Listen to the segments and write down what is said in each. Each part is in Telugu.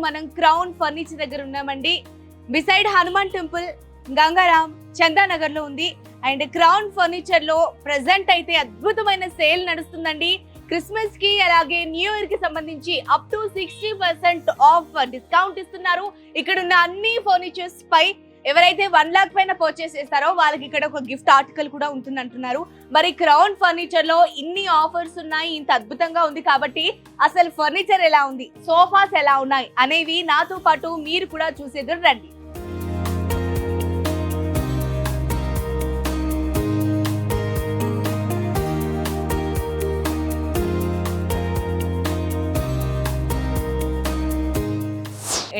మనం క్రౌన్ ఫర్నిచర్ దగ్గర ఉన్నామండి. బిసైడ్ హనుమాన్ టెంపుల్, గంగారాం, చందానగర్ లో ఉంది. అండ్ క్రౌన్ ఫర్నిచర్ లో ప్రెసెంట్ అయితే అద్భుతమైన సేల్ నడుస్తుందండి. క్రిస్మస్ కి అలాగే న్యూ ఇయర్ కి సంబంధించి అప్ టు 60% ఆఫ్ డిస్కౌంట్ ఇస్తున్నారు. ఇక్కడ ఉన్న అన్ని ఫర్నిచర్స్ పై ఎవరైతే 1 lakh పైన పర్చేస్ చేస్తారో వాళ్ళకి ఇక్కడ ఒక గిఫ్ట్ ఆర్టికల్ కూడా ఉంటుంది అంటున్నారు. మరి క్రౌన్ ఫర్నిచర్ లో ఇన్ని ఆఫర్స్ ఉన్నాయి, ఇంత అద్భుతంగా ఉంది కాబట్టి అసలు ఫర్నిచర్ ఎలా ఉంది, సోఫాస్ ఎలా ఉన్నాయి అనేవి నాతో పాటు మీరు కూడా చూసేద్దరు రండి.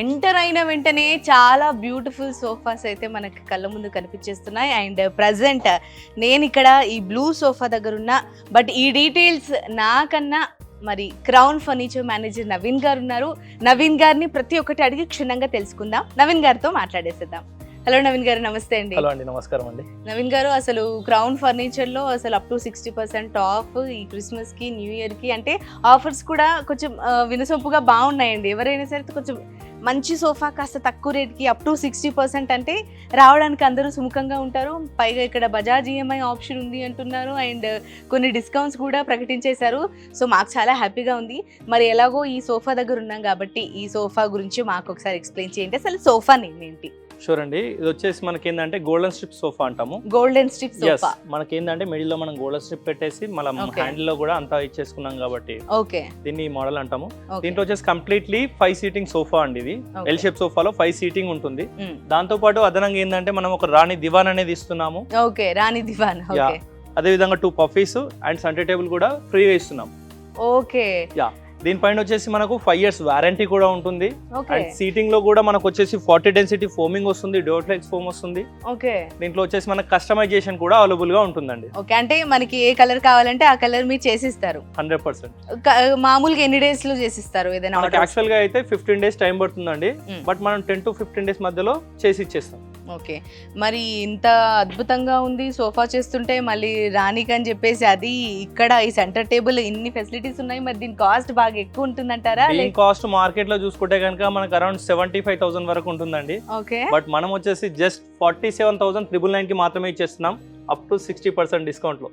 ఎంటర్ అయిన వెంటనే చాలా బ్యూటిఫుల్ సోఫాస్ అయితే మనకి కళ్ళ ముందు కనిపించేస్తున్నాయి. అండ్ ప్రజెంట్ నేను ఇక్కడ ఈ బ్లూ సోఫా దగ్గర ఉన్నా. బట్ ఈ డీటెయిల్స్ నాకన్నా మరి క్రౌన్ ఫర్నిచర్ మేనేజర్ నవీన్ గారు ఉన్నారు. నవీన్ గారిని ప్రతి ఒక్కటి అడిగి క్షుణ్ణంగా తెలుసుకుందాం. నవీన్ గారితో మాట్లాడేసేద్దాం. హలో నవీన్ గారు, నమస్తే అండి. హలో అండి, నమస్కారం అండి. నవీన్ గారు, అసలు క్రౌన్ ఫర్నిచర్ లో అసలు అప్ టు 60% ఆఫ్ ఈ క్రిస్మస్ కి, న్యూ ఇయర్ కి, అంటే ఆఫర్స్ కూడా కొంచెం వినసొంపుగా బాగున్నాయండి. ఎవరైనా సరే కొంచెం మంచి సోఫా కాస్త తక్కువ రేట్కి అప్ టు 60% అంటే రావడానికి అందరూ సుముఖంగా ఉంటారు. పైగా ఇక్కడ బజాజ్ ఈఎంఐ ఆప్షన్ ఉంది అంటున్నారు. అండ్ కొన్ని డిస్కౌంట్స్ కూడా ప్రకటించేశారు. సో మాకు చాలా హ్యాపీగా ఉంది. మరి ఎలాగో ఈ సోఫా దగ్గర ఉన్నాం కాబట్టి ఈ సోఫా గురించి మాకు ఒకసారి ఎక్స్ప్లెయిన్ చేయండి. అసలు సోఫా నేమ్ ఏంటి? షూర్ అండి. ఇది వచ్చేసి మనకి ఏంటంటే గోల్డెన్ స్ట్రిప్ సోఫా అంటాము. Golden strip sofa. మనకి ఏంటంటే మిడిల్ లో మనం గోల్డెన్ స్ట్రిప్ పెట్టేసి మనం హ్యాండిల్ లో కూడా అంతా ఇచ్చేసుకున్నాం కాబట్టి దీన్ని మోడల్ అంటాము. దీంట్లో వచ్చేసి కంప్లీట్లీ 5 సీటింగ్ సోఫా అండి. ఇది ఎల్ షేప్ సోఫాలో 5 సీటింగ్ ఉంటుంది. దాంతో పాటు అదనంగా ఏంటంటే మనం ఒక రాణి దివాన్ అనేది ఇస్తున్నాము. రాణి దివాన్. అదే విధంగా 2 పఫీస్ అండ్ సెంటర్ టేబుల్ కూడా ఫ్రీగా ఇస్తున్నాం. దీనిపైన వచ్చేసి మనకు 5 years వారంటీ కూడా ఉంటుంది. అండ్ సీటింగ్ లో కూడా మనకు వచ్చేసి 40 డెన్సిటీ ఫోమింగ్ వస్తుంది, డోర్ఫ్లెక్స్ ఫోమ్ వస్తుంది. దీంట్లో వచ్చేసి మనకు కస్టమైజేషన్ కూడా అవైలబుల్ గా ఉంటుందండి. అంటే మనకి ఏ కలర్ కావాలంటే ఆ కలర్ మీరు చేసిస్తారు 100%. మామూలుగా ఎన్ని డేస్ లో చేసిస్తారు? ఏదైనా యాక్చువల్ గా అయితే 15 days టైం పడుతుందండి. బట్ మనం 10 to 15 days మధ్యలో చేసి ఇచ్చేస్తాం. ఓకే, మరి ఇంత అద్భుతంగా ఉంది సోఫా చేస్తుంటే మళ్ళీ రాణికి అని చెప్పేసి అది ఇక్కడ ఈ సెంటర్ టేబుల్ ఇన్ని ఫెసిలిటీస్ ఉన్నాయి. మరి దీని కాస్ట్ బాగా ఎక్కువ ఉంటుందంటారా? దీని కాస్ట్ మార్కెట్ లో చూసుకుంటే కనుక మనకు అరౌండ్ 75,000 వరకు ఉంటుందండి. ఓకే, బట్ మనం వచ్చేసి జస్ట్ 47,999 కి మాత్రమే ఇచ్చేస్తున్నాం, అప్ టు 60% డిస్కౌంట్ లో.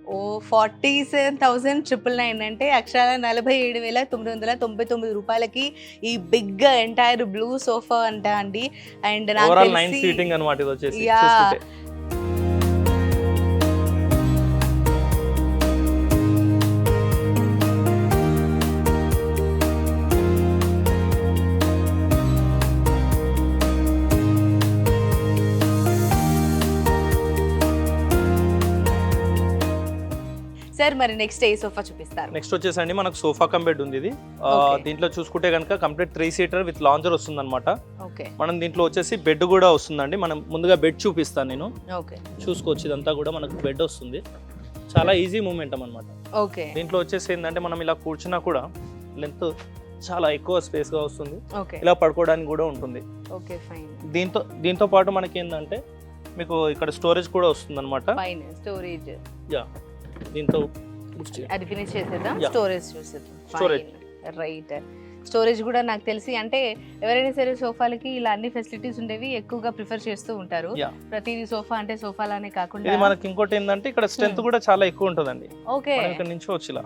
47,999 అంటే అక్షరాల 47,999 రూపాయలకి ఈ బిగ్ ఎంటైర్ బ్లూ సోఫా అంట అండి. అండ్ ఓవరాల్ 9 సీటింగ్ అన్నమాట ఇది వచ్చేసి. సార్, మరి నెక్స్ట్ ఏ సోఫా చూపిస్తారు? నెక్స్ట్ వచ్చేసండి మనకు సోఫా కమ్ బెడ్ ఉంది. ఇది దీంట్లో చూసుకుంటే కనుక కంప్లీట్ 3 seater విత్ లాంజర్ వస్తుంది అనమాట. మనం దీంట్లో వచ్చేసి బెడ్ కూడా వస్తుందండి. మనం ముందుగా బెడ్ చూపిస్తాను నేను. చూసుకోవచ్చు, ఇదంతా కూడా మనకు బెడ్ వస్తుంది. చాలా ఈజీ మూమెంట్ అనమాట. దీంట్లో వచ్చేసి ఏంటంటే మనం ఇలా కూర్చున్నా కూడా లెంత్ చాలా ఎక్కువ స్పేస్ గా వస్తుంది. ఇలా పడుకోవడానికి కూడా ఉంటుంది. దీంతో పాటు మనకి ఏంటంటే మీకు ఇక్కడ స్టోరేజ్ కూడా వస్తుంది అనమాట. దీంతో అది ఫినిష్ చేసేద్దాం. స్టోరేజ్ చూసేద్దాం. రైట్, స్టోరేజ్ కూడా నాకు తెలిసి అంటే ఎవరైనా సరే సోఫాలకి ఇలా అన్ని ఫెసిలిటీస్ ఉండేవి ఎక్కువగా ప్రిఫర్ చేస్తూ ఉంటారు. ప్రతిదీ సోఫా అంటే సోఫాలానే కాకుండా మనకి ఇంకోటి ఏంటంటే ఇక్కడ స్ట్రెంత్ కూడా చాలా ఎక్కువ ఉంటుందండి. ఇక్కడ నుంచి వచ్చి ఇలా.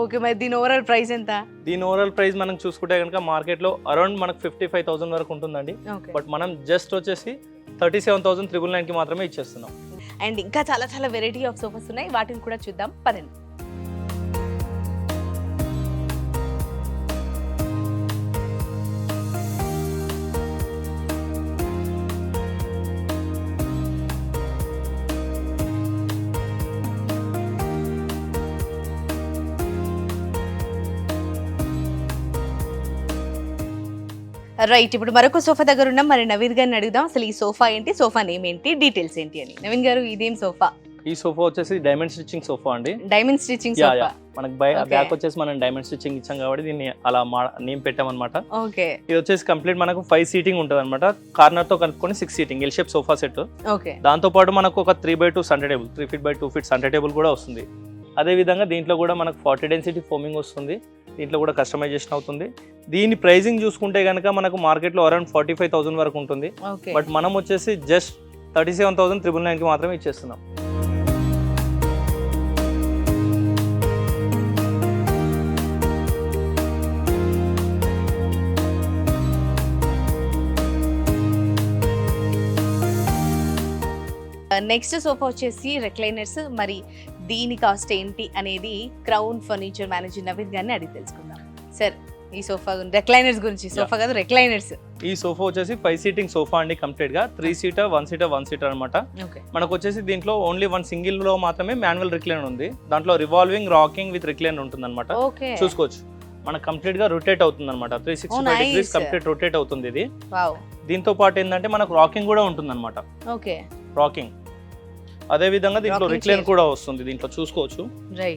ఓకే, మరి దీని ఓవరాల్ ప్రైస్ ఎంత? దీని ఓవరాల్ ప్రైస్ మనం చూసుకుంటే కనుక మార్కెట్ లో అరౌండ్ మనకు 55,000 వరకు ఉంటుందండి. బట్ మనం జస్ట్ వచ్చేసి 37,999 కి మాత్రమే ఇచ్చేస్తున్నాం. అండ్ ఇంకా చాలా చాలా వెరైటీ ఆఫ్ సోఫాస్ ఉన్నాయి, వాటిని కూడా చూద్దాం పదండి. రైట్, ఇప్పుడు మరొక సోఫా దగ్గర ఉన్నాం. మరి నవీన్ గారిని అడుగుదాం అసలు ఈ సోఫా ఏంటి, సోఫా నేమ్ ఏంటి, డీటెయిల్స్ ఏంటి అని. నవీన్ గారు, ఇదేం సోఫా? ఈ సోఫా వచ్చేసి డైమండ్ స్టిచ్చింగ్ సోఫా అండి. Diamond stitching sofa. మనకి బ్యాక్ వచ్చేసి మనం డైమండ్ స్టిచ్చింగ్ ఇచ్చాం కాబట్టి దీన్ని అలా నేమ్ పెట్టామన్నమాట. ఓకే, ఇది వచ్చేసి కంప్లీట్ మనకు 5 seating ఉంటుంది అనమాట. కార్నర్ తో కలుపుకొని 6 seating L shape sofa set. దాంతో పాటు మనకు ఒక 3x2 centre table, 3 feet by 2 feet centre table కూడా వస్తుంది. అదే విధంగా దీంట్లో కూడా మనకు 40 డెన్సిటీ ఫోమింగ్ వస్తుంది. దీంట్లో కూడా కస్టమైజేషన్ అవుతుంది. దీని ప్రైజింగ్ చూసుకుంటే కనుక మనకు మార్కెట్లో అరౌండ్ 45,000 వరకు ఉంటుంది. బట్ మనం వచ్చేసి జస్ట్ 37,999కి మాత్రమే ఇచ్చేస్తున్నాం. నెక్స్ట్ సోఫా వచ్చేసి రెక్లైనర్స్. మరి దీని కాస్ట్ ఏంటి అనేది క్రౌన్ ఫర్నిచర్ మేనేజర్ నవీన్ గారిని అడిగి తెలుసుకుందాం. సార్, ఈ సోఫా రెక్లైనర్స్ గురించి, సోఫా కాదు రెక్లైనర్స్. ఈ సోఫా వచ్చేసి 5 సీటింగ్ సోఫా అండి, కంప్లీట్ గా 3 సీటర్ 1 సీటర్ 1 సీటర్ అనమాట. మనకు వచ్చేసి దీంట్లో ఓన్లీ 1 సింగిల్ లో మాత్రమే మాన్యువల్ రిక్లైనర్ ఉంది. దాంట్లో రివాల్వింగ్ రాకింగ్ విత్ రిక్లైనర్ ఉంటుంది అనమాట. చూసుకోవచ్చు, మనకు కంప్లీట్ గా రొటేట్ అవుతుంది అనమాట. 365 డిగ్రీస్ కంప్లీట్ రొటేట్ అవుతుంది ఇది. దీంతో పాటు ఏంటంటే మనకు రాకింగ్ కూడా ఉంటుంది అనమాట. రాకింగ్ అదే విధంగా దీంట్లో రిక్లైనర్ కూడా వస్తుంది. దీంట్లో చూసుకోవచ్చు,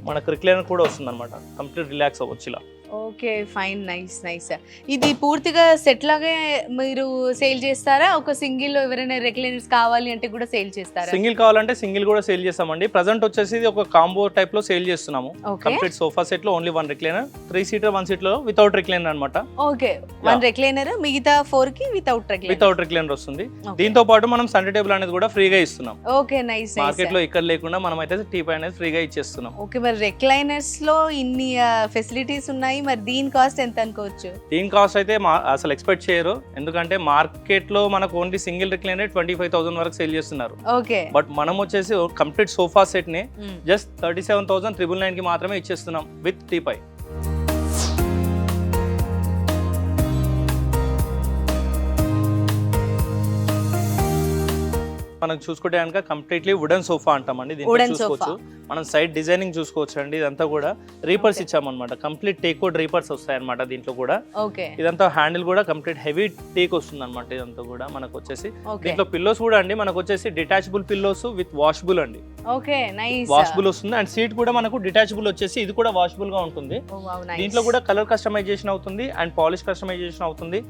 మనకు రిక్లైనర్ కూడా వస్తుంది అనమాట. కంప్లీట్ రిలాక్స్ అవ్వచ్చు ఇలా. Okay, fine, nice nice. ఇది పూర్తిగా సెట్ లాగే మీరు సేల్ చేస్తారా? ఒక సింగిల్ లో ఎవరైనా రెక్లైనర్స్ కావాలి అంటే కూడా సేల్ చేస్తారా? సింగిల్ కావాలంటే సింగిల్ కూడా సేల్ చేస్తామండి. ప్రెజెంట్ వచ్చేసి ఇది ఒక కాంబో టైప్ లో సేల్ చేస్తున్నాము. కంప్లీట్ సోఫా సెట్ లో ఓన్లీ 1 రిక్లైనర్, 3 సీటర్ 1 సీట్ లో వితౌట్ రిక్లైనర్ అనమాట. ఓకే, 1 రిక్లైనర్, మిగతా 4 కి వితౌట్ రిక్లైనర్ వస్తుంది. దీంతో పాటు మనం సెంటర్ టేబుల్ అనేది కూడా ఫ్రీగా ఇస్తున్నాం. Okay, nice. మార్కెట్ లో ఇక్కడ లేకుండా మనం అయితే టీపై అనేది ఫ్రీగా ఇచ్చేస్తున్నాం. ఓకే, మరి రెక్లైనర్స్ లో ఇన్ని ఫెసిలిటీస్ ఉన్నాయి, మరి దీని కాస్ట్ ఎంత అనుకోవచ్చు? దీని కాస్ట్ అయితే అసలు ఎక్స్పెక్ట్ చేయరు, ఎందుకంటే మార్కెట్ లో మనకు ఓన్లీ సింగిల్ రిక్లైనర్ 25,000 వరకు సేల్ చేస్తున్నారు. ఓకే, బట్ మనం వచ్చేసి కంప్లీట్ సోఫా సెట్ ని జస్ట్ 37,999 కి మాత్రమే ఇచ్చేస్తున్నాం విత్ టీపై. మనం చూసుకుంటే కనుక కంప్లీట్లీ వుడెన్ సోఫా అంటామండి. దీంట్లో చూసుకోవచ్చు, మనం సైడ్ డిజైనింగ్ చూసుకోవచ్చు అండి. ఇదంతా కూడా రీపర్స్ ఇచ్చామన్నమాట. కంప్లీట్ టేక్ వుడ్ రీపర్స్ వస్తాయి అనమాట దీంట్లో కూడా. ఇదంతా హ్యాండిల్ కూడా కంప్లీట్ హెవీ టేక్ వస్తుంది అనమాట. ఇదంతా కూడా మనకు వచ్చేసి దీంట్లో పిల్లోస్ కూడా అండి, మనకు వచ్చేసి డిటాచబుల్ పిల్లోస్ విత్ వాషబుల్ అండి. వాషబుల్ వస్తుంది. అండ్ సీట్ కూడా మనకు డిటాచబుల్ వచ్చేసి ఇది కూడా వాషబుల్ గా ఉంటుంది. దీంట్లో కూడా కలర్ కస్టమైజేషన్ అవుతుంది అండ్ పాలిష్ కస్టమైజేషన్ అవుతుంది.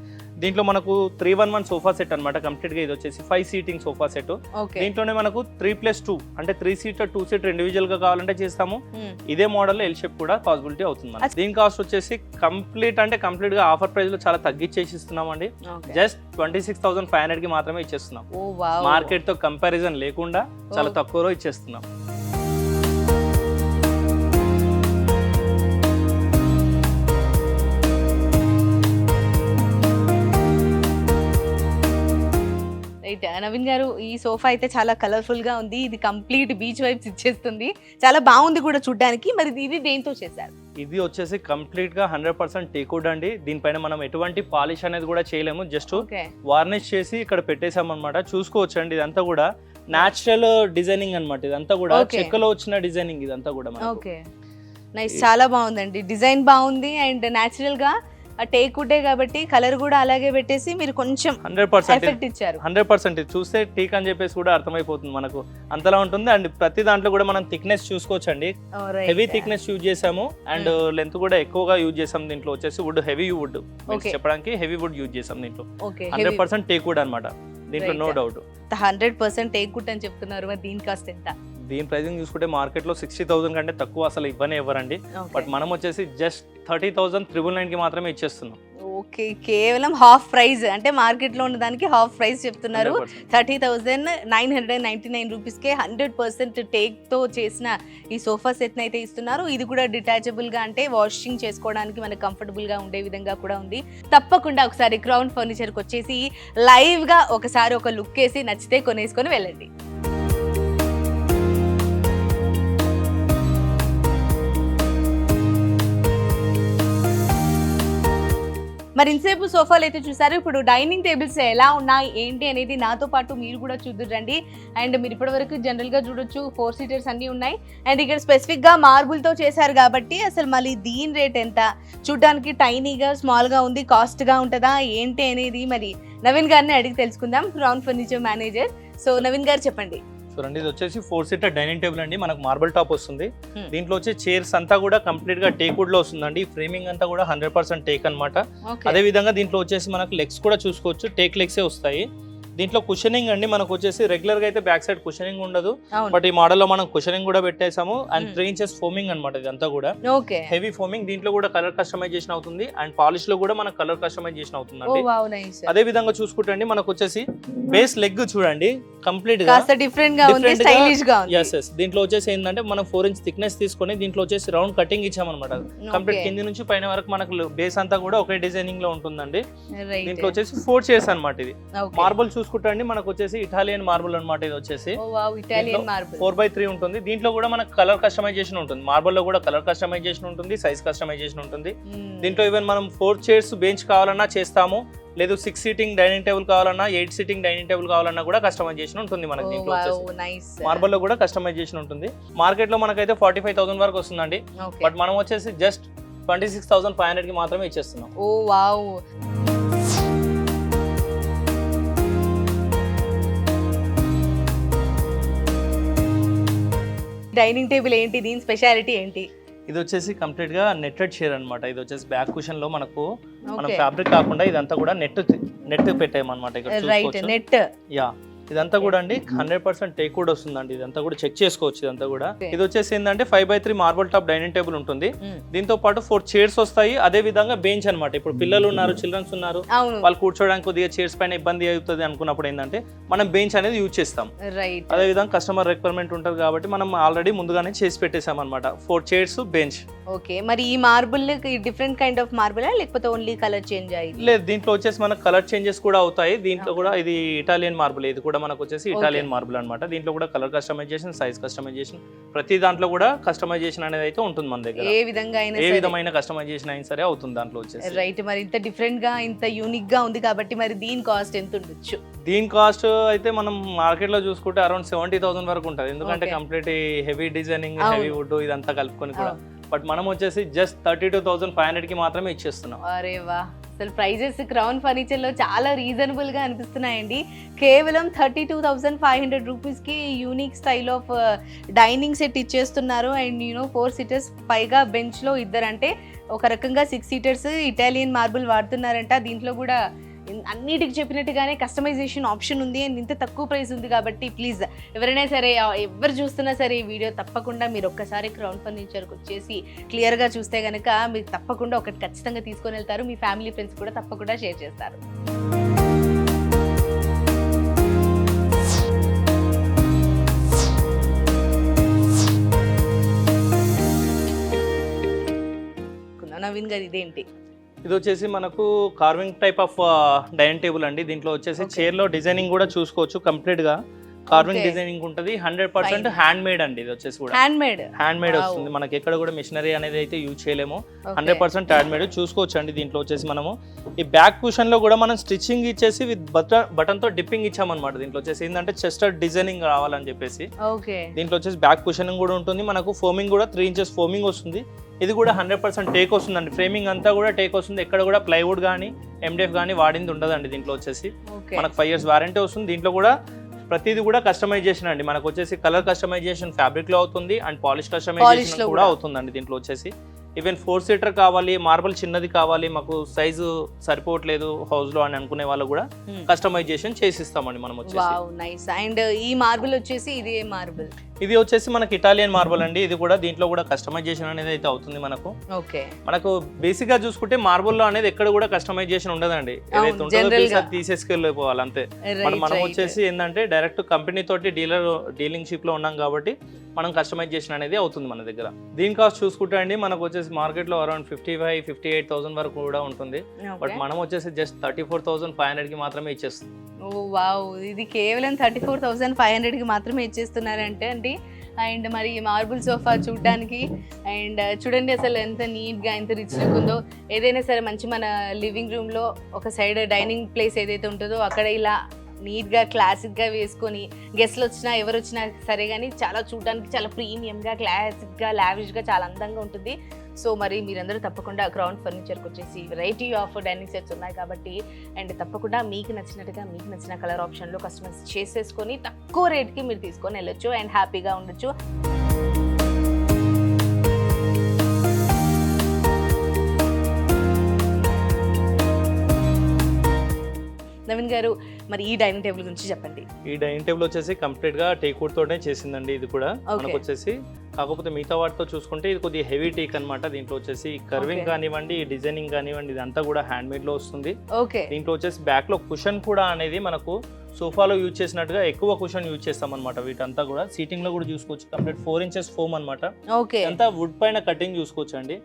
దీంట్లో మనకు 311 సోఫా సెట్ అనమాట. కంప్లీట్ గా ఇది వచ్చేసి 5 సీటింగ్ సోఫా సెట్. దీంట్లోనే మనకు 3+2 అంటే 3 సీటర్ 2 సీటర్ ఇండివిజువల్ గా కావాలంటే చేస్తాము. ఇదే మోడల్ ఎల్ షేప్ కూడా పాసిబిలిటీ అవుతుంది. దీని కాస్ట్ వచ్చేసి కంప్లీట్ గా ఆఫర్ ప్రైస్ లో చాలా తగ్గించేసి ఇస్తున్నామండి. జస్ట్ 26,500 కి మాత్రమే ఇచ్చేస్తున్నాం. మార్కెట్ తో కంపారిజన్ లేకుండా చాలా తక్కువలో ఇచ్చేస్తున్నాం. నవీన్ గారు, ఈ సోఫా అయితే చాలా కలర్ఫుల్ గా ఉంది. ఇది కంప్లీట్ బీచ్ వైబ్స్ ఇచ్చేస్తుంది, చాలా బాగుంది కూడా చూడడానికి. మరి ఇది దేంతో చేశారు? ఇది వచ్చేసి కంప్లీట్ గా 100% టేక్వుడ్ అండి. దీనిపైన మనం ఎటువంటి పాలిష్ అనేది కూడా చేయలేము. జస్ట్ వార్నిష్ చేసి ఇక్కడ పెట్టేసాం అనమాట. చూసుకోవచ్చు అండి, ఇదంతా కూడా న్యాచురల్ డిజైనింగ్ అనమాట. ఇదంతా కూడా చెక్కలో వచ్చిన డిజైనింగ్ ఇదంతా కూడా. ఓకే, నైస్, చాలా బాగుందండి. డిజైన్ బాగుంది అండ్ న్యాచురల్ గా టేక్ వుడే కాబట్టి కలర్ కూడా అలాగే పెట్టేసి మీరు కొంచెం 100% ఇచ్చారు. 100% చూస్తే టీక్ అని చెప్పేసి కూడా అర్థమైపోతుంది మనకు, అంతలా ఉంటుంది. అండ్ ప్రతి దాంట్లో కూడా మనం థిక్నెస్ చూసుకోవచ్చు అండి. హెవీ థిక్నెస్ యూజ్ చేసాము అండ్ లెంత్ కూడా ఎక్కువగా యూజ్ చేసాం. దీంట్లో వచ్చేసి వుడ్ హెవీ వుడ్ చెప్పడానికి హెవీ వుడ్ యూజ్ చేసాం. దీంట్లో 100% టేక్ వుడ్ అనమాట. దీంట్లో నో డౌట్ 100% టేక్ వుడ్ అని చెప్తున్నారు. మరి దీని కాస్ట్ ఎంత? దీని ప్రైసింగ్ చూసుకుంటే మార్కెట్ లో 60,000 కంటే తక్కువ అసలు ఇవ్వరండి. బట్ మనం వచ్చేసి జస్ట్ 30,999 కి మాత్రమే ఇచ్చేస్తున్నాం. ఓకే, కేవలం హాఫ్ ప్రైస్, అంటే మార్కెట్ లో ఉన్న దానికి హాఫ్ ప్రైస్ చెప్తున్నారు. 30,999 రూపీస్ కే 100% టేక్ తో చేసిన ఈ సోఫా సెట్ అయితే ఇస్తున్నారు. ఇది కూడా డిటాచబుల్ గా, అంటే వాషింగ్ చేసుకోవడానికి మనకు కంఫర్టబుల్ గా ఉండే విధంగా కూడా ఉంది. తప్పకుండా ఒకసారి క్రౌన్ ఫర్నిచర్ కి వచ్చేసి లైవ్ గా ఒకసారి ఒక లుక్ వేసి నచ్చితే కొనేసుకొని వెళ్ళండి. మరి ఇంతసేపు సోఫాలు అయితే చూసారు. ఇప్పుడు డైనింగ్ టేబుల్స్ ఎలా ఉన్నాయి ఏంటి అనేది నాతో పాటు మీరు కూడా చూద్దురండి. అండ్ మీరు ఇప్పటివరకు జనరల్గా చూడొచ్చు 4 సీటర్స్ అన్నీ ఉన్నాయి. అండ్ ఇక్కడ స్పెసిఫిక్గా మార్బుల్తో చేశారు కాబట్టి అసలు మళ్ళీ దీని రేట్ ఎంత, చూడడానికి టైనీగా స్మాల్గా ఉంది, కాస్ట్గా ఉంటుందా ఏంటి అనేది మరి నవీన్ గారిని అడిగి తెలుసుకుందాం, crown furniture manager. So Naveen గారు చెప్పండి. చూడండి, ఇది వచ్చేసి 4 సీటర్ డైనింగ్ టేబుల్ అండి. మనకు మార్బుల్ టాప్ వస్తుంది. దీంట్లో వచ్చే చైర్స్ అంతా కూడా కంప్లీట్ గా టేక్ వుడ్ లో వస్తుందండి. ఫ్రేమింగ్ అంతా కూడా 100% టేక్ అనమాట. అదే విధంగా దీంట్లో వచ్చేసి మనకు లెగ్స్ కూడా చూసుకోవచ్చు, టేక్ లెగ్సే వస్తాయి. దీంట్లో కుషనింగ్ అండి మనకు వచ్చేసి రెగ్యులర్ గా అయితే బ్యాక్ సైడ్ కుషనింగ్ ఉండదు, అవును. బట్ ఈ మోడల్ లో మనం కుషనింగ్ కూడా పెట్టేసాము అండ్ 3 inches ఫోమింగ్ అన్నమాట. ఇదంతా కూడా ఓకే. హెవీ ఫోమింగ్, దీంట్లో కూడా కలర్ కస్టమైజేషన్ అవుతుంది అండ్ పాలిష్ లో కూడా మనకు కలర్ కస్టమైజేషన్ ఓ అవుతుందండి. Wow nice. అదే విధంగా చూసుకుంటే అండి మనకు వచ్చేసి బేస్ లెగ్ చూడండి కంప్లీట్ గా కాస్త డిఫరెంట్ గా ఉంది, different గా- స్టైలిష్ గా ఉంది. yes దీంట్లో వచ్చేసి ఏంటంటే మనం 4 inch థిక్నెస్ తీసుకొని దీంట్లో వచ్చేసి రౌండ్ కటింగ్ ఇచ్చామన్నమాట. Complete Okay. కింది నుంచి పైన వరకు మనకు బేస్ అంతా కూడా ఒకే డిజైనింగ్ లో ఉంటుందండి. Right. దీంట్లో వచ్చేసి 4 chairs అన్నమాట. ఇది Okay. మార్బుల్ చూసుకుంటే అండి మనకు వచ్చేసి ఇటాలియన్ మార్బుల్ అన్నమాట. ఇది వచ్చేసి ఓ వావ్ ఇటాలియన్ మార్బుల్. 4x3 ఉంటుంది. దీంట్లో కూడా మనకు కలర్ కస్టమైజేషన్ ఉంటుంది. మార్బుల్ లో కూడా కలర్ కస్టమైజేషన్ ఉంటుంది, సైజ్ కస్టమైజేషన్ ఉంటుంది. దీంట్లో ఈవెన్ మనం 4 chairs బెంచ్ కావాలన్నా చేస్తాము, లేదు 6 seating డైనింగ్ టేబుల్ కావాలన్నా, 8 seating డైనింగ్ టేబుల్ కావాలన్నా కూడా కస్టమైజేషన్ ఉంటుంది మనకి. దీంట్లో వచ్చేసి నైస్. మార్బుల్ లో కూడా కస్టమైజేషన్ ఉంటుంది. మార్కెట్ లో మనకైతే 45,000 వరకు వస్తుందండి, ఓకే. బట్ మనం వచ్చేసి జస్ట్ 26,500 కి మాత్రమే ఇచ్చేస్తున్నాం. ఓ వావ్. డైనింగ్ టేబుల్ ఏంటి, దీని స్పెషాలిటీ ఏంటి? ఇది వచ్చేసి కంప్లీట్ గా నెట్టెడ్ చైర్ అన్నమాట. ఇది వచ్చేసి బ్యాక్ కుషన్ లో మనకు మనం Okay. ఫ్యాబ్రిక్ కాకుండా ఇదంతా కూడా నెట్ పెట్టామన్నమాట. ఇక్కడ రైట్, చూసుకోవచ్చు. నెట్. యా ఇదంతా కూడా అండి 100% టేక్ వుడ్ వస్తుందండి. ఇదంతా కూడా చెక్ చేసుకోవచ్చు. ఇదంతా కూడా Okay. ఇది వచ్చేసి ఏంటంటే 5x3 marble top dining table ఉంటుంది. దీంతో పాటు 4 chairs వస్తాయి. అదే విధంగా బెంచ్ అన్నమాట. ఇప్పుడు పిల్లలు ఉన్నారు, చిల్డ్రన్స్ ఉన్నారు, అవును. వాళ్ళు కూర్చోడానికి కొద్దిగా చైర్స్ పైన ఇబ్బంది అవుతుంది అనుకున్నప్పుడు ఏంటంటే మనం బెంచ్ అనేది యూజ్ చేస్తాం. రైట్. అదే విధంగా కస్టమర్ రిక్వైర్మెంట్ ఉంటుంది కాబట్టి మనం ఆల్రెడీ ముందుగానే చేసి పెట్టేసాం అనమాట. 4 chairs బెంచ్. ఓకే. మరి ఈ marble different kind of marble లేకపోతే ఓన్లీ కలర్ చేంజ్ అయ్యింది? లేదు, దీంట్లో వచ్చేసి మనకు కలర్ చేంజెస్ కూడా అవుతాయి. దీంట్లో కూడా ఇది ఇటాలియన్ మార్బుల్. ఇది కూడా మనకు వచ్చేసి ఇటాలియన్ మార్బుల్ అన్నమాట. దీంట్లో కూడా కలర్ కస్టమైజేషన్, సైజ్ కస్టమైజేషన్, ప్రతి దాంట్లో కూడా కస్టమైజేషన్ అనేది అయితే ఉంటుంది మన దగ్గర. ఏ విధంగా అయినా ఏ విధమైన కస్టమైజేషన్ అయినా సరే అవుతుంది దాంట్లో వచ్చేసి. రైట్. మరి ఇంత డిఫరెంట్ గా ఇంత యూనిక్ గా ఉంది కాబట్టి మరి దీని కాస్ట్ ఎంత ఉండొచ్చు? దీని కాస్ట్ అయితే మనం మార్కెట్ లో చూసుకుంటే అరౌండ్ 70,000 వరకు ఉంటుంది. ఎందుకంటే Okay. కంప్లీట్ హెవీ డిజైనింగ్, అవును. హెవీ వుడ్ ఇదంతా కలుపుకొని కూడా. బట్ మనం వచ్చేసి జస్ట్ 32,500 కి మాత్రమే ఇచ్చేస్తున్నాం. అరే వా, అసలు ప్రైజెస్ క్రౌన్ ఫర్నిచర్ లో చాలా రీజనబుల్ గా అనిపిస్తున్నాయండి. కేవలం 32,500 రూపీస్ కి unique style of dining set ఇచ్చేస్తున్నారు. అండ్ 4 seaters పైగా బెంచ్ లో ఇద్దరంటే ఒక రకంగా 6 seaters ఇటాలియన్ మార్బుల్ వాడుతున్నారంట. దీంట్లో కూడా అన్నిటికి చెప్పినట్టుగానే కస్టమైజేషన్ ఆప్షన్ ఉంది అండ్ ఇంత తక్కువ ప్రైస్ ఉంది కాబట్టి ప్లీజ్ ఎవరైనా సరే, ఎవరు చూస్తున్నా సరే ఈ వీడియో తప్పకుండా మీరు ఒక్కసారి క్రౌన్ ఫర్నిచర్కి వచ్చేసి క్లియర్గా చూస్తే కనుక మీరు తప్పకుండా ఒకటి ఖచ్చితంగా తీసుకొని వెళ్తారు. మీ ఫ్యామిలీ ఫ్రెండ్స్ కూడా తప్పకుండా షేర్ చేస్తారు. నవీన్ గారు ఇదేంటి? ఇది వచ్చేసి మనకు carving type of dining table అండి. దీంట్లో వచ్చేసి Okay. చైర్ లో డిజైనింగ్ కూడా చూసుకోవచ్చు. కంప్లీట్ గా కార్వింగ్ Okay. డిజైనింగ్ ఉంటుంది. 100% హ్యాండ్ మేడ్ అండి. ఇది వచ్చేసి కూడా hand made. Hand made Wow. వస్తుంది. మనకి ఎక్కడ కూడా మిషనరీ అనేది అయితే యూజ్ చేయలేము. 100% హ్యాండ్ మేడ్ చూసుకోవచ్చు అండి. దీంట్లో వచ్చేసి మనము ఈ బ్యాక్ కుషన్ లో కూడా మనం స్టిచ్చింగ్ ఇచ్చేసి విత్ బటన్ తో డిప్పింగ్ ఇచ్చామన్నమాట. దీంట్లో వచ్చేసి ఏంటంటే చెస్టర్ డిజైనింగ్ రావాలని చెప్పేసి ఓకే. దీంట్లో వచ్చేసి బ్యాక్ కుషనింగ్ కూడా ఉంటుంది. మనకు ఫోమింగ్ కూడా 3 inches ఫోమింగ్ వస్తుంది. ఇది కూడా 100% టేక్ వస్తుందండి. ఫ్రేమింగ్ అంతా కూడా టేక్ వస్తుంది. ఎక్కడ కూడా ప్లైవుడ్ కానీ MDF కానీ వాడింది ఉండదండి. దీంట్లో వచ్చేసి మనకు 5 years వారంటీ వస్తుంది. దీంట్లో కూడా ప్రతిదీ కూడా కస్టమైజేషన్ అండి. మనకు వచ్చేసి కలర్ కస్టమైజేషన్ ఫ్యాబ్రిక్ లో అవుతుంది అండ్ పాలిష్ కస్టమైజేషన్ కూడా అవుతుందండి. దీంట్లో వచ్చేసి ఈవెన్ 4 seater కావాలి, మార్బుల్ చిన్నది కావాలి, మాకు సైజు సరిపోవట్లేదు హౌస్ లో అని అనుకునే వాళ్ళు కూడా కస్టమైజేషన్ చేసిస్తామండి మనం వచ్చేసి. Wow nice. అండ్ ఈ మార్బుల్ వచ్చేసి ఇది ఏ మార్బుల్? ఇది వచ్చేసి మనకి ఇటాలియన్ మార్బుల్ అండి. ఇది కూడా దీంట్లో కూడా కస్టమైజేషన్ అనేది అయితే అవుతుంది మనకు. ఓకే. మనకు బేసిక్ గా చూసుకుంటే మార్బుల్ లో అనేది ఎక్కడ కూడా కస్టమైజేషన్ ఉండదండి. ఏదైతే ఉంటుందో పీస్ అది తీసేసుకెళ్ళిపోవాలి అంతే. మనం వచ్చేసి ఏంటంటే డైరెక్ట్ కంపెనీ తోటి డీలింగ్షిప్ లో ఉన్నాం కాబట్టి మనం కస్టమైజేషన్ అనేది అవుతుంది మన దగ్గర. దీని కాస్ట్ చూసుకుంటే అండి మనకు వచ్చేసి మార్కెట్ లో అరౌండ్ 55,000-58,000 వరకు కూడా ఉంటుంది. బట్ మనం వచ్చేసి జస్ట్ 34,500 కి మాత్రమే ఇచ్చేస్తుంది. ఓ వావ్, ఇది కేవలం 34,500 కి మాత్రమే ఇచ్చేస్తున్నారంటే అండి. అండ్ మరి మార్బుల్ సోఫా చూడడానికి అండ్ చూడండి అసలు ఎంత నీట్గా ఎంత రిచ్ లుక్ ఉందో. ఏదైనా సరే మంచి మన లివింగ్ రూమ్లో ఒక సైడ్ డైనింగ్ ప్లేస్ ఏదైతే ఉంటుందో అక్కడ ఇలా నీట్గా క్లాసిక్గా వేసుకొని గెస్ట్లు వచ్చినా ఎవరు వచ్చినా సరే కానీ చాలా చూడడానికి చాలా ప్రీమియంగా క్లాసిక్గా లావిష్గా చాలా అందంగా ఉంటుంది. సో మరి మీరందరూ తప్పకుండా క్రౌన్ ఫర్నిచర్కి వచ్చేసి వెరైటీ ఆఫ్ డైనింగ్ సెట్స్ ఉన్నాయి కాబట్టి అండ్ తప్పకుండా మీకు నచ్చినట్టుగా మీకు నచ్చిన కలర్ ఆప్షన్లో కస్టమైజ్ చేసేసుకొని తక్కువ రేట్కి మీరు తీసుకొని వెళ్ళొచ్చు అండ్ హ్యాపీగా ఉండొచ్చు. నవీన్ గారు, మరి ఈ డైనింగ్ టేబుల్ గురించి చెప్పండి. ఈ డైనింగ్ టేబుల్ వచ్చేసి కంప్లీట్ గా టేక్ వుడ్ తోనే చేసిందండి. ఇది కూడా మనకు వచ్చేసి కాకపోతే మిగతా వాటితో చూసుకుంటే ఇది కొద్దిగా హెవీ టేక్ అన్నమాట. దీంట్లో వచ్చేసి కర్వింగ్ కానివ్వండి, డిజైనింగ్ కానివ్వండి, ఇదంతా కూడా హ్యాండ్ మేడ్ లో వస్తుంది. దీంట్లో వచ్చేసి బ్యాక్ లో కుషన్ కూడా అనేది మనకు సోఫాలో యూజ్ చేసినట్టుగా ఎక్కువ కుషన్ యూజ్ చేస్తాం అనమాట. వీటంతా కూడా సీటింగ్ లో కూడా చూసుకోవచ్చు. కంప్లీట్ 4 inches ఫోమ్ అనమాట. అంతా వుడ్ పైన కటింగ్ చూసుకోవచ్చు అండి.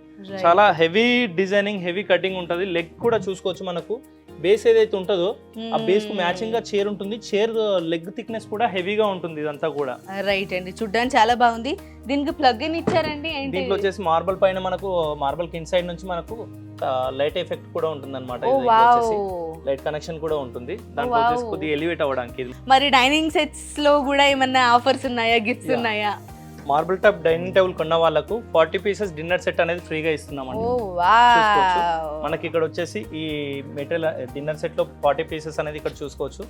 చాలా హెవీ డిజైనింగ్, హెవీ కటింగ్ ఉంటది. లెగ్ కూడా చూసుకోవచ్చు. మనకు బేస్ ఏదైతే ఉంటుందో ఆ బేస్ కు మ్యాచింగ్ గా చైర్ ఉంటుంది. చైర్ లెగ్ థిక్నెస్ కూడా హెవీగా ఉంటుంది. ఇదంతా కూడా రైట్ అండి, చూడడానికి చాలా బాగుంది. దీనికి ప్లగ్ ఇన్ ఇచ్చారండి. దీంట్లో వచ్చేసి మార్బల్ పైన మనకు మార్బల్ కింద సైడ్ నుంచి మనకు లైట్ ఎఫెక్ట్ కూడా ఉంటుంది అనమాట. లైట్ కనెక్షన్ కూడా ఉంటుంది. దాంట్లో వచ్చేసి కొద్దిగా ఎలివేట్ అవ్వడానికి. మరి డైనింగ్ సెట్స్ లో కూడా ఏమన్నా ఆఫర్స్ ఉన్నాయా, గిఫ్ట్స్ ఉన్నాయా? మార్బుల్ టాప్ డైనింగ్ టేబుల్ కొన్న వాళ్ళకు 40 pieces డిన్నర్ సెట్ అనేది ఫ్రీగా ఇస్తున్నామండి. మనకి ఇక్కడ వచ్చేసి ఈ మెటీరియల్ డిన్నర్ సెట్ లో 40 pieces అనేది ఇక్కడ చూసుకోవచ్చు.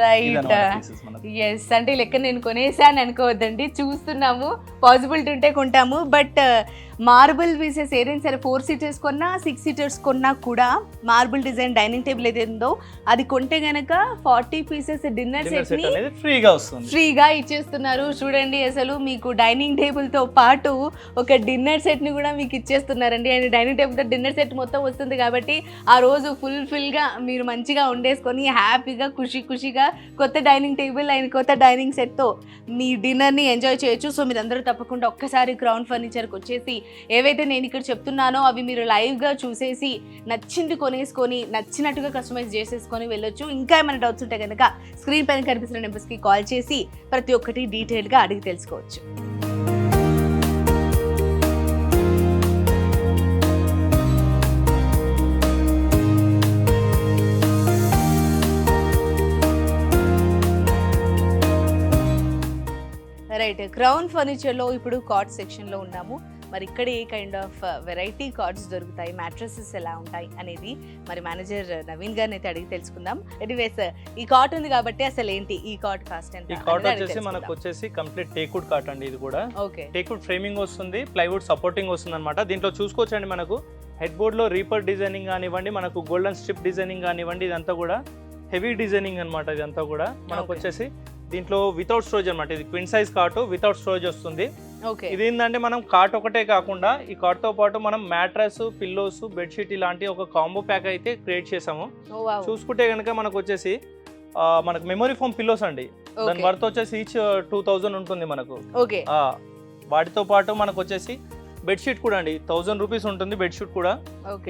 Right, yes. అంటే లెక్క నేను కొనేసాను అనుకోవద్దండి, చూస్తున్నాము. పాసిబిలిటీ ఉంటే కొంటాము. బట్ మార్బుల్ పీసెస్ ఏదైనా సరే 4 seaters కొన్నా 6 seaters కొన్నా కూడా మార్బుల్ డిజైన్ డైనింగ్ టేబుల్ ఏదైందో అది కొంటే గనక 40 pieces డిన్నర్ సెట్ ని ఫ్రీగా ఇచ్చేస్తున్నారు. చూడండి, అసలు మీకు డైనింగ్ టేబుల్ తో పాటు ఒక డిన్నర్ సెట్ ని కూడా మీకు ఇచ్చేస్తున్నారండి. అండ్ డైనింగ్ టేబుల్ తో డిన్నర్ సెట్ మొత్తం వస్తుంది కాబట్టి ఆ రోజు ఫుల్ఫిల్ గా మీరు మంచిగా వండేసుకొని హ్యాపీగా ఖుషిగా కొత్త డైనింగ్ టేబుల్ అండ్ కొత్త డైనింగ్ సెట్ తో మీ డిన్నర్ ని ఎంజాయ్ చేయొచ్చు. సో మీరు అందరూ తప్పకుండా ఒక్కసారి క్రౌన్ ఫర్నిచర్కి వచ్చేసి ఏవైతే నేను ఇక్కడ చెప్తున్నానో అవి మీరు లైవ్గా చూసేసి నచ్చింది కొనేసుకొని నచ్చినట్టుగా కస్టమైజ్ చేసేసుకొని వెళ్ళొచ్చు. ఇంకా ఏమైనా డౌట్స్ ఉంటే కనుక స్క్రీన్ పైన కనిపిస్తున్న నెంబర్స్కి కాల్ చేసి ప్రతి ఒక్కటి డీటెయిల్గా అడిగి తెలుసుకోవచ్చు. రైట్, క్రౌన్ ఫర్నిచర్లో ఇప్పుడు కార్డ్ సెక్షన్లో ఉన్నాము. మరి ఇక్కడ ఏ కైండ్ ఆఫ్ వెరైటీ కార్డ్స్ దొరుకుతాయి, మ్యాట్రసెస్ ఎలా ఉంటాయి అనేది మరి మేనేజర్ నవీన్ గారిని అయితే అడిగి తెలుసుకుందాం. ఎనీవేస్, ఈ కార్డ్ ఉంది కాబట్టి అసలు ఏంటి ఈ కార్డ్ కాస్ట్ ఎంత? ఈ కార్డ్ వచ్చేసి మనకు వచ్చేసి కంప్లీట్ టేక్వుడ్ కార్డ్ అండి. ఇది కూడా టేక్వుడ్ ఫ్రేమింగ్ వస్తుంది, ప్లైవుడ్ సపోర్టింగ్ వస్తుంది అనమాట. దీంట్లో చూసుకోవచ్చండి, మనకు హెడ్ బోర్డ్ లో రీపర్ డిజైనింగ్ కానివ్వండి, మనకు గోల్డెన్ స్ట్రిప్ డిజైనింగ్ కానివ్వండి, ఇదంతా కూడా హెవీ డిజైనింగ్ అనమాట. ఇదంతా కూడా మనకు వచ్చేసి దీంట్లో వితౌట్ స్టోరేజ్ అనమాట. ఇది క్విన్ సైజ్ కార్ట్ వితౌట్ స్టోరేజ్ వస్తుంది. ఇది ఏంటంటే మనం కార్ట్ ఒకటే కాకుండా ఈ కార్ట్ తో పాటు మనం మ్యాట్రస్, పిల్లోస్, బెడ్షీట్ ఇలాంటి ఒక కాంబో ప్యాక్ అయితే క్రియేట్ చేసాము. చూసుకుంటే కనుక మనకు వచ్చేసి మనకు మెమరీ ఫోమ్ పిల్లోస్ అండి. దాని వర్త్ వచ్చేసి ఈచ్ 2000 ఉంటుంది మనకు. వాటితో పాటు మనకు వచ్చేసి బెడ్షీట్ కూడా అండి 1000 రూపీస్ ఉంటుంది బెడ్షీట్ కూడా.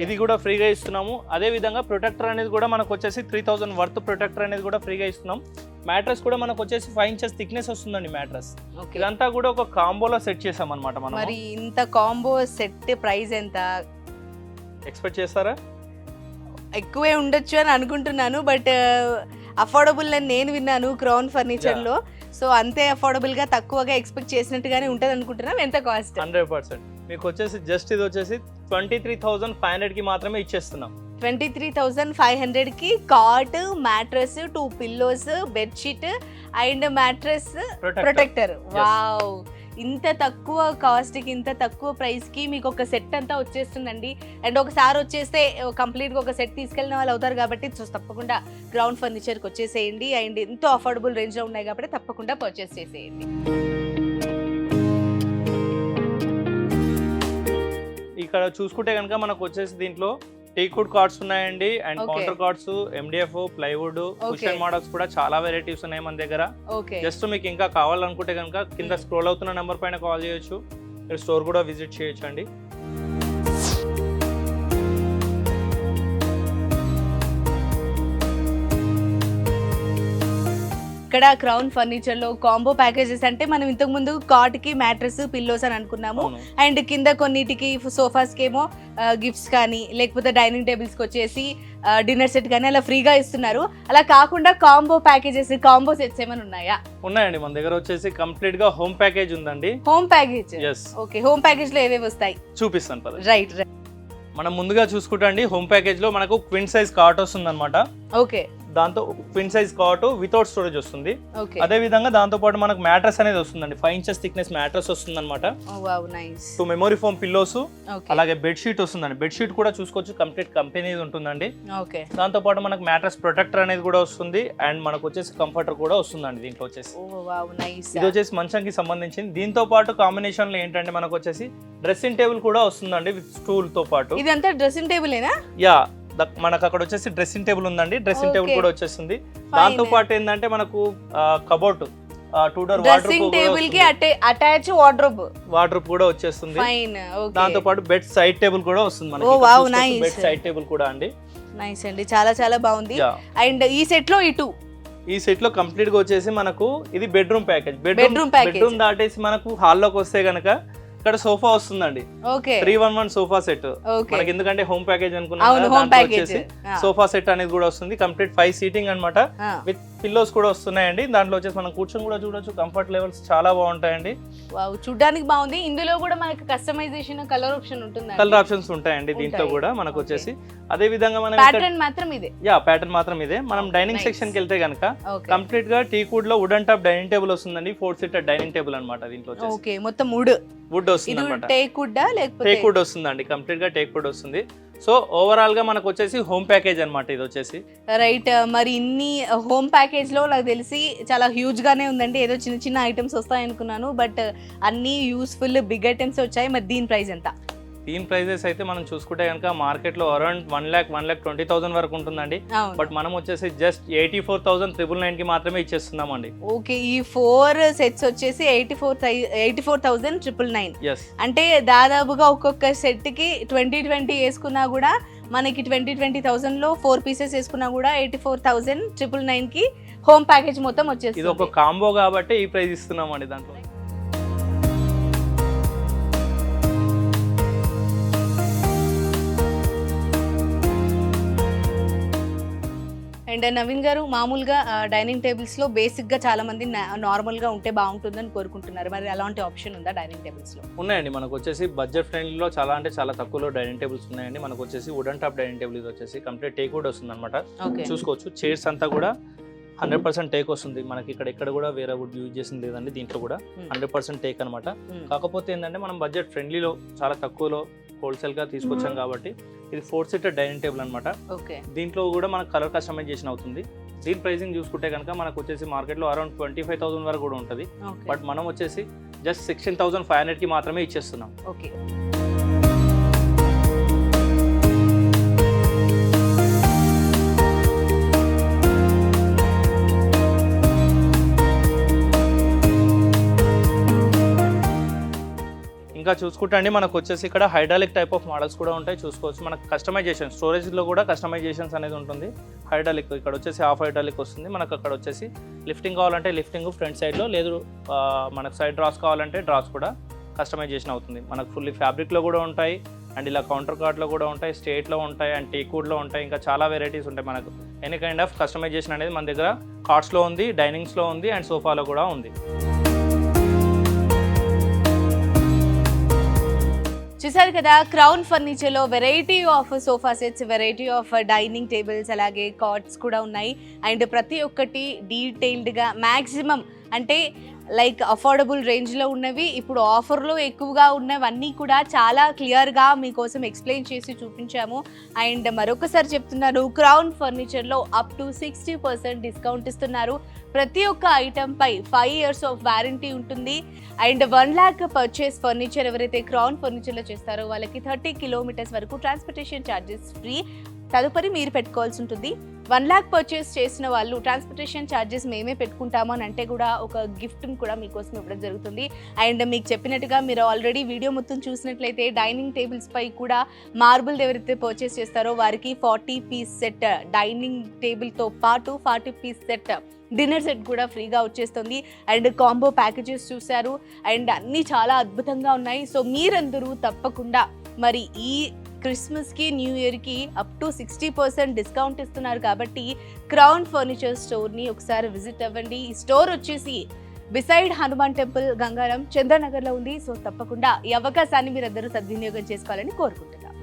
ఇది కూడా ఫ్రీగా ఇస్తున్నాము. అదే విధంగా ప్రొటెక్టర్ అనేది కూడా మనకు వచ్చేసి 3000 వర్త్ ప్రొటెక్టర్ అనేది కూడా ఫ్రీగా ఇస్తున్నాం. మ్యాట్రస్ కూడా మనకు వచ్చేసి 5 inches థిక్నెస్ వస్తుందండి మ్యాట్రస్. ఇదంతా కూడా ఒక కాంబోలో సెట్ చేసాం అనమాట మనం. మరి ఇంత కాంబో సెట్ ప్రైస్ ఎంత ఎక్స్పెక్ట్ చేస్తారా? ఎక్కువే ఉండొచ్చు అని అనుకుంటున్నాను. బట్ అఫోర్డబుల్ అని నేను విన్నాను క్రౌన్ ఫర్నిచర్ లో. సో అంతే అఫోర్డబుల్ గా తక్కువగా ఎక్స్పెక్ట్ చేసినట్టుగానే ఉంటది అనుకుంటున్నాను. ఎంత కాస్ట్? 100% మీకు వచ్చేసి జస్ట్ ఇది వచ్చేసి 23,500 కి మాత్రమే ఇచ్చేస్తున్నాం. 23,500 కి cart, mattress, 2 pillows, bedsheet and mattress protector. Wow, ఇంత తక్కువ కాస్ట్కి ఇంత తక్కువ ప్రైస్కి మీకు ఒక సెట్ అంతా వచ్చేస్తుందండి. అండ్ ఒకసారి వచ్చేస్తే కంప్లీట్గా ఒక సెట్ తీసుకెళ్ళిన వాళ్ళు అవుతారు కాబట్టి తప్పకుండా క్రౌన్ ఫర్నిచర్కి వచ్చేసేయండి. అండ్ ఎంతో అఫోర్డబుల్ రేంజ్లో ఉన్నాయి కాబట్టి తప్పకుండా పర్చేస్ చేసేయండి. ఇక్కడ చూసుకుంటే కనుక మనకు వచ్చేసి దీంట్లో టేక్వుడ్ కార్డ్స్ ఉన్నాయండి. And counter cards, MDF, plywood, cushion models కూడా చాలా వెరైటీస్ ఉన్నాయి మన దగ్గర. జస్ట్ మీకు ఇంకా కావాలనుకుంటే కనుక కింద స్క్రోల్ అవుతున్న నెంబర్ పైన కాల్ చేయొచ్చు. మీరు స్టోర్ కూడా విజిట్ చేయొచ్చు అండి. ఇక్కడ క్రౌన్ ఫర్నిచర్ లో కాంబో ప్యాకేజెస్ అంటే మనం ఇంతకు ముందు కాట్ కి మ్యాట్రస్, పిల్లోస్ అని అనుకున్నాము. అండ్ కింద కొన్నిటికి సోఫాస్ కి ఏమో గిఫ్ట్స్ కానీ లేకపోతే డైనింగ్ టేబుల్స్ కి వచ్చేసి డిన్నర్ సెట్ కానీ అలా ఫ్రీగా ఇస్తున్నారు. అలా కాకుండా కాంబో ప్యాకేజెస్, కాంబో సెట్స్ ఏమైనా ఉన్నాయా? ఉన్నాయండి, మన దగ్గర వచ్చేసి కంప్లీట్ గా హోమ్ ప్యాకేజ్ ఉందండి. Home package? Okay, home package లో ఏవేవి వస్తాయి చూపిస్తాను పద. రైట్, మనం ముందుగా చూసుకుంటా అండి, హోమ్ ప్యాకేజ్ లో మనకు క్విన్ సైజ్ కాట్ వస్తుంది అనమాట. ఓకే, దాంతో twin size cot without storage వస్తుంది. ఓకే అదే విధంగా దాంతో పాటు మనకు మ్యాట్రస్ అనేది వస్తుందండి. 5 inches థిక్నెస్ మ్యాట్రస్ వస్తుంది అనమాట. Wow nice. 2 memory foam pillows, okay అలాగే బెడ్ షీట్ వస్తుందండి. బెడ్ షీట్ కూడా చూసుకోవచ్చు, కంప్లీట్ కంపెనీ ఉంటుందండి. ఓకే దాంతో పాటు మనకు మ్యాట్రస్ ప్రొటెక్టర్ అనేది కూడా వస్తుంది అండ్ మనకు వచ్చేసి కంఫర్టర్ కూడా వస్తుందండి దీంట్లో వచ్చేసి. ఓ వావ్ నైస్. ఇది వచ్చేసి మంచంకి సంబంధించింది. దీంతో పాటు కాంబినేషన్ లో ఏంటంటే మనకు వచ్చేసి డ్రెస్సింగ్ టేబుల్ కూడా వస్తుందండి విత్ స్టూల్ తో పాటు. ఇదంతా డ్రెస్సింగ్ టేబులేనా? యా, మనకు అక్కడ వచ్చేసి డ్రెస్సింగ్ టేబుల్ ఉందండి. Dressing table Okay. కూడా వచ్చేస్తుంది. దాంతో పాటు ఏంటంటే మనకు కబోర్డ్ 2 door డ్రెస్సింగ్ టేబుల్ కి అటాచ్ వార్డ్రోబ్ కూడా వచ్చేస్తుంది. ఫైన్. ఓకే దాంతో పాటు బెడ్ సైడ్ టేబుల్ కూడా వస్తుంది మనకి. Oh, wow, nice. Bed side table కూడా అండి. నైస్ అండి, చాలా చాలా బాగుంది. Yeah. అండ్ ఈ సెట్ లో ఈ సెట్ లో కంప్లీట్ గా వచ్చేసి మనకు ఇది bedroom package. Bedroom package. Bedroom దాటేసి మనకు హాల్లోకి వస్తే గనక ఇక్కడ సోఫా వస్తుందండి. Okay 311 sofa set. ఓకే మనకి ఎందుకంటే హోమ్ ప్యాకేజ్ అవును, అనుకున్నాం, home package. సోఫా సెట్ అనేది కూడా వస్తుంది. కంప్లీట్ 5 సీటింగ్ అన్నమాట. విత్ పిల్లోస్ కూడా వస్తున్నాయండి. దాంట్లో వచ్చేసి మనం కూర్చొని కూడా చూడొచ్చు. కంఫర్ట్ లెవెల్స్ చాలా బాగుంటాయండి. వావ్, చూడడానికి బాగుంది. ఇందులో కూడా మనకి కస్టమైజేషన్ కలర్ ఆప్షన్ ఉంటుంది. కలర్ ఆప్షన్స్ ఉంటాయండి దీంట్లో ఉంటాయి. కూడా మనకు వచ్చేసి. అదే విధంగా మనం ప్యాటర్న్ మాత్రం ఇదే. ప్యాటర్న్ మాత్రం ఇదే. మనం డైనింగ్ Nice. సెక్షన్ కి వెళ్తే గనక ఓకే కంప్లీట్ గా టీకుడ్ లో వుడెన్ టాప్ డైనింగ్ టేబుల్ వస్తుందండి. 4 సీటర్ డైనింగ్ టేబుల్ అన్నమాట. దీంట్లో వచ్చేసి ఓకే మొత్తం వుడ్ వస్తుంది ఇది అనమాట. టేక్ వుడ్ లేకపోతే టేక్ వుడ్ వస్తుందండి. కంప్లీట్ గా టేక్ వుడ్ వస్తుంది. సో ఓవరాల్ గా మనకు వచ్చేసి హోమ్ ప్యాకేజ్ అన్నమాట ఇది వచ్చేసి. రైట్. మరి ఇన్ని హోమ్ ప్యాకేజ్ లో నాకు తెలిసి చాలా హ్యూజ్ గానే ఉందండి. ఏదో చిన్న చిన్న ఐటమ్స్ వస్తాయి అనుకున్నాను, బట్ అన్ని యూస్ఫుల్ బిగ్ ఐటమ్స్ వచ్చాయి. మరి దీని ప్రైస్ ఎంత? దీని ప్రైజెస్ అయితే మనం చూసుకుంటే కనుక మార్కెట్ లో అరౌండ్ 1,20,000 వరకు ఉంటుందండి. బట్ మనం వచ్చేసి జస్ట్ 84,999 కి మాత్రమే ఇచ్చేస్తున్నామండి. ఓకే, ఈ 4 సెట్స్ వచ్చేసి 84,999. ఎస్, అంటే దాదాపుగా ఒక్కొక్క సెట్ కి 20 వేసుకున్నా కూడా మనకి 20,000 లో 4 పీసెస్ వేసుకున్నా కూడా 84,999 కి హోమ్ ప్యాకేజ్ మొత్తం వచ్చేసి. ఇది ఒక కాంబో కాబట్టి ఈ ప్రైస్ ఇస్తున్నామండి దాంట్లో. అండ్ నవీన్ గారు, మామూలుగా డైనింగ్ టేబుల్స్ లో బేసిక్ గా చాలా మంది నార్మల్ గా ఉంటే బాగుంటుందని కోరుకుంటున్నారు. మరి అలాంటి ఆప్షన్ ఉందా డైనింగ్ టేబుల్స్ లో? ఉన్నాయండి. మనకు వచ్చేసి బడ్జెట్ ఫ్రెండ్లీలో చాలా అంటే చాలా తక్కువలో డైనింగ్ టేబుల్స్ ఉన్నాయండి. మనకు వచ్చేసి వుడెన్ టాప్ డైనింగ్ టేబుల్ ఇది వచ్చేసి కంప్లీట్ టేక్ వుడ్ వస్తుంది అనమాట. చూసుకోవచ్చు. చైర్స్ అంతా కూడా 100% టేక్ వస్తుంది. మనకి ఇక్కడ కూడా వేరే వుడ్ యూజ్ చేసింది లేదండి. దీంట్లో కూడా 100% టేక్ అనమాట. కాకపోతే ఏంటంటే మనం బడ్జెట్ ఫ్రెండ్లీలో చాలా తక్కువలో హోల్సేల్ గా తీసుకొచ్చాం కాబట్టి ఇది 4 సీటర్ డైనింగ్ టేబుల్ అనమాట. దీంట్లో కూడా మనకు కలర్ కస్టమైజేషన్ అవుతుంది. దీని ప్రైసింగ్ చూసుకుంటే కనుక మనకు వచ్చేసి మార్కెట్ లో అరౌండ్ 25,000 వరకు కూడా ఉంటుంది. బట్ మనం వచ్చేసి జస్ట్ 16,500 కి మాత్రమే ఇచ్చేస్తున్నాం. ఓకే, ఇంకా చూసుకుంటే అండి మనకు వచ్చేసి ఇక్కడ హైడ్రాలిక్ టైప్ ఆఫ్ మోడల్స్ కూడా ఉంటాయి. చూసుకోవచ్చు. మనకు కస్టమైజేషన్ స్టోరేజ్లో కూడా కస్టమైజేషన్స్ అనేది ఉంటుంది. హైడ్రాలిక్ ఇక్కడ వచ్చేసి హాఫ్ హైడ్రాలిక్ వస్తుంది. మనకు అక్కడ వచ్చేసి లిఫ్టింగ్ కావాలంటే లిఫ్టింగ్ ఫ్రంట్ సైడ్లో, లేదు మనకు సైడ్ డ్రాస్ కావాలంటే డ్రాస్ కూడా కస్టమైజేషన్ అవుతుంది. మనకు ఫుల్లీ ఫ్యాబ్రిక్లో కూడా ఉంటాయి అండ్ ఇలా కౌంటర్ కార్డ్లో కూడా ఉంటాయి, స్టేట్లో ఉంటాయి అండ్ టేక్వుడ్లో ఉంటాయి. ఇంకా చాలా వెరైటీస్ ఉంటాయి. మనకు ఎనీ కైండ్ ఆఫ్ కస్టమైజేషన్ అనేది మన దగ్గర కార్డ్స్లో ఉంది, డైనింగ్స్లో ఉంది అండ్ సోఫాలో కూడా ఉంది. చూసారు కదా, క్రౌన్ ఫర్నిచర్ లో variety of sofa sets, variety of dining tables, అలాగే కాట్స్ కూడా ఉన్నాయి. అండ్ ప్రతి ఒక్కటి డీటెయిల్డ్ గా మాక్సిమం అంటే లైక్ అఫోర్డబుల్ రేంజ్లో ఉన్నవి, ఇప్పుడు ఆఫర్లో ఎక్కువగా ఉన్నవన్నీ కూడా చాలా క్లియర్గా మీకోసం ఎక్స్ప్లెయిన్ చేసి చూపించాము. అండ్ మరొకసారి చెప్తున్నాను, క్రౌన్ ఫర్నిచర్లో అప్ టు 60% డిస్కౌంట్ ఇస్తున్నారు. ప్రతి ఒక్క ఐటెంపై 5 years ఆఫ్ వారంటీ ఉంటుంది. అండ్ 1 lakh పర్చేస్ ఫర్నిచర్ ఎవరైతే క్రౌన్ ఫర్నిచర్లో చేస్తారో వాళ్ళకి 30 kilometers వరకు ట్రాన్స్పోర్టేషన్ ఛార్జెస్ ఫ్రీ. తదుపరి మీరు పెట్టుకోవాల్సి ఉంటుంది. 1 lakh పర్చేస్ చేసిన వాళ్ళు ట్రాన్స్పోర్టేషన్ ఛార్జెస్ మేమే పెట్టుకుంటాము అని అంటే కూడా ఒక గిఫ్ట్ని కూడా మీకోసం ఇవ్వడం జరుగుతుంది. అండ్ మీకు చెప్పినట్టుగా మీరు ఆల్రెడీ వీడియో మొత్తం చూసినట్లయితే డైనింగ్ టేబుల్స్ పై కూడా మార్బుల్ ఎవరైతే పర్చేస్ చేస్తారో వారికి 40 piece సెట్ డైనింగ్ టేబుల్తో పాటు 40 piece సెట్ డిన్నర్ సెట్ కూడా ఫ్రీగా వచ్చేస్తుంది. అండ్ కాంబో ప్యాకేజెస్ చూశారు అండ్ అన్నీ చాలా అద్భుతంగా ఉన్నాయి. సో మీరందరూ తప్పకుండా మరి ఈ క్రిస్మస్కి న్యూ ఇయర్కి అప్ టు 60% డిస్కౌంట్ ఇస్తున్నారు కాబట్టి క్రౌన్ ఫర్నిచర్ స్టోర్ని ఒకసారి విజిట్ అవ్వండి. ఈ స్టోర్ వచ్చేసి బిసైడ్ హనుమాన్ టెంపుల్, గంగారం, చంద్రనగర్లో ఉంది. సో తప్పకుండా ఈ అవకాశాన్ని మీరందరూ సద్వినియోగం చేసుకోవాలని కోరుకుంటున్నాను.